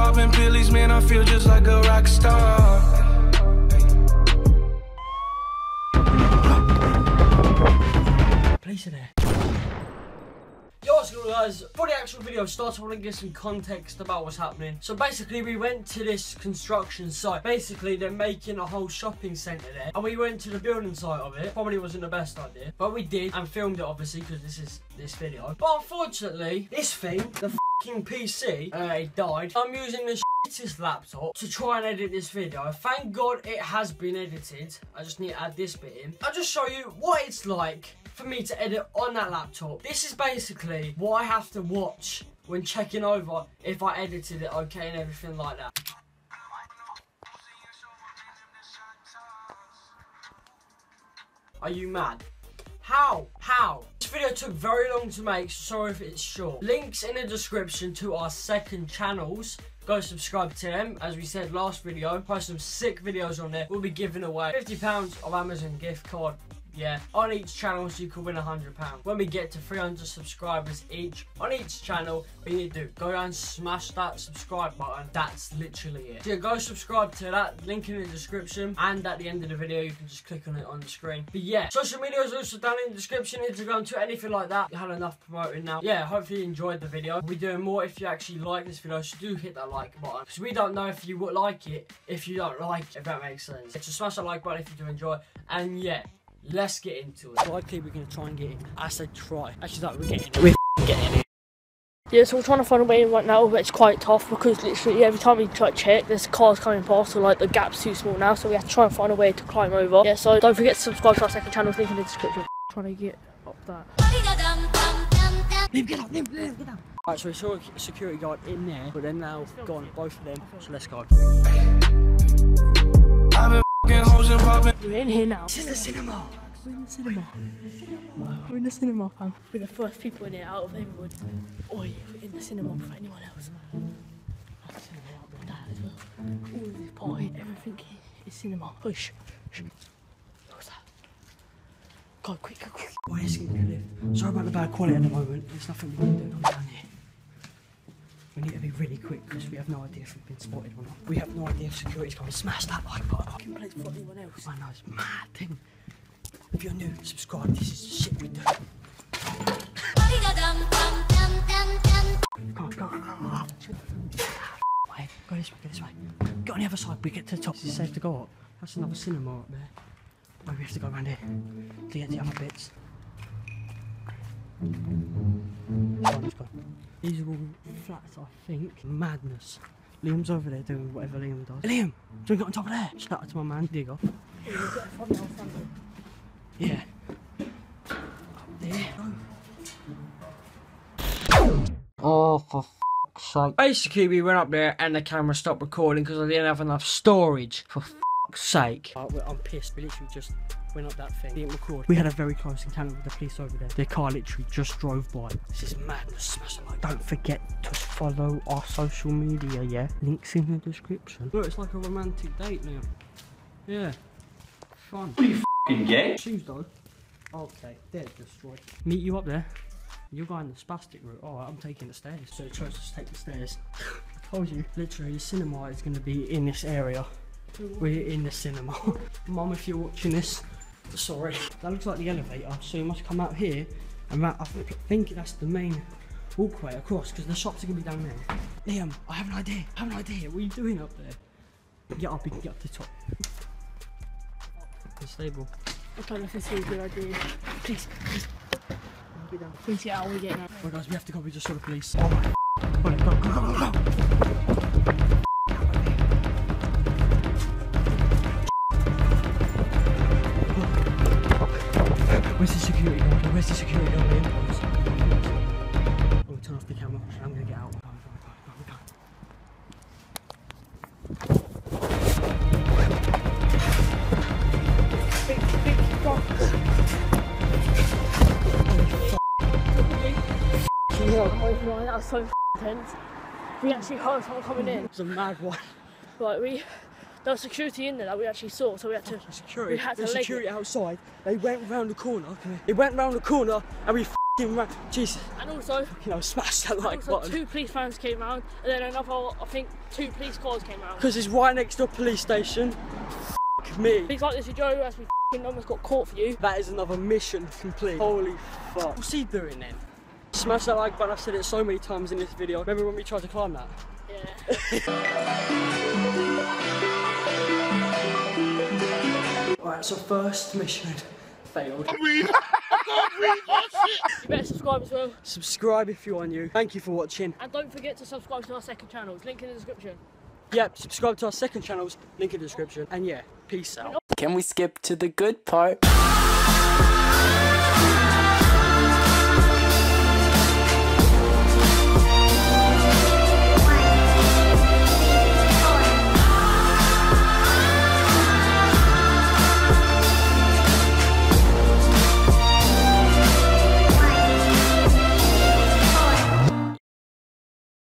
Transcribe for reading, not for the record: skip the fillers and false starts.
popping pillies, man, I feel just like a rock star. Place it there. Yo, what's good guys? Before the actual video starts, I want to give some context about what's happening. So basically we went to this construction site. Basically they're making a whole shopping centre there, and we went to the building site of it. Probably wasn't the best idea, but we did and filmed it obviously because this is this video. But unfortunately this thing, the fucking PC, it died. I'm using the shittest laptop to try and edit this video. Thank God it has been edited. I just need to add this bit in. I'll just show you what it's like for me to edit on that laptop. This is basically what I have to watch when checking over if I edited it okay and everything like that. Are you mad? How? This video took very long to make, so sorry if it's short. Links in the description to our second channels. Go subscribe to them. As we said last video, post some sick videos on there. We'll be giving away £50 of Amazon gift card. Yeah, on each channel, so you could win £100. When we get to 300 subscribers each on each channel, what you need to do, go down and smash that subscribe button. That's literally it. So yeah, go subscribe to that, link in the description, and at the end of the video you can just click on it on the screen. But yeah, social media is also down in the description, Instagram, Twitter, anything like that. You had enough promoting now. Yeah, hopefully you enjoyed the video. We'll be doing more if you actually like this video, so do hit that like button, because we don't know if you would like it if you don't like it, if that makes sense. So smash that like button if you do enjoy, and yeah, let's get into it. Likely we're going to try and get in. I said try. Actually, no, we're getting in. We're getting in. Yeah, so we're trying to find a way in right now, but it's quite tough because literally every time we try to check, there's cars coming past, so like the gap's too small now, so we have to try and find a way to climb over. Yeah, so don't forget to subscribe to our second channel, link in the description. Trying to get up that. Liam, get up, Liam, get down. Alright, so we saw a security guard in there, but they're now gone, both of them, so let's go. We're in here now. This is the cinema. We're in the cinema. We're in the cinema, fam. We're the first people in here out of everyone. Oi, we're in the cinema before anyone else. That's the cinema out there, that as well. All of this party, everything here is cinema. Push. What's that? Go, quick, go, quick. Oh, it's going to lift. Sorry about the bad quality at the moment. There's nothing we can do down here. We need to be really quick because we have no idea if we've been spotted or not. We have no idea if security's going to smash that like button. I can play for anyone else. I know, it's mad thing. If you're new, subscribe. This is the shit we do. Go. Wait, go this way. Go on the other side. We get to the top. Is it safe to go up? That's another cinema up there. Oh, we have to go around here to get the other bits. Let's go. These are all flats, I think. Madness. Liam's over there doing whatever Liam does. Liam, do you get on top of there? Shout out to my man, Digger. Yeah. Up there. Oh, for f***'s sake. Basically, we went up there and the camera stopped recording because I didn't have enough storage. For f***'s sake. I'm pissed. We literally just went up that thing, didn't record. We had a very close encounter with the police over there. Their car literally just drove by. This is madness. Smash a like. Don't forget to follow our social media, yeah? Links in the description. Look, it's like a romantic date now. Yeah. Fun. Are you f***ing gay? Shoes though. Okay, they're destroyed. Meet you up there. You're going the spastic route. Alright, I'm taking the stairs. So the chose to take the stairs. I told you. Literally, the cinema is going to be in this area. We're in the cinema. Mum, if you're watching this, sorry. That looks like the elevator, so you must come out here and I think that's the main walkway across because the shops are going to be down there. Liam, I have an idea. What are you doing up there? Get up, you can get up to the top. It's stable. I don't know if this is a good idea. Please. Get down. Please get out, we're getting out. Oh guys, we have to go, we just saw the police. Oh my f***. Go. Where's the security guard? Where's the security guard? I'm gonna turn off the camera. I'm gonna get out. Go. Big box. That was so intense. We actually heard someone coming in. It was a mad one. Right, there was security in there that we actually saw, so we had to. Security. There's security outside. They went round the corner. They went round the corner, and we Jesus. And also, You know, smash that like button. 2 police vans came round, and then another, I think, 2 police cars came round. Because it's right next to a police station. Me. Things like this, Joe, as we almost got caught for you. That is another mission complete. Holy fuck. What's he doing then? Smash that like button. I've said it so many times in this video. Remember when we tried to climb that? Yeah. Alright, so first mission failed. You better subscribe as well. Subscribe if you are new. Thank you for watching. And don't forget to subscribe to our second channel. Link in the description. Yep, subscribe to our second channels. Link in the description. And yeah, peace out. Can we skip to the good part?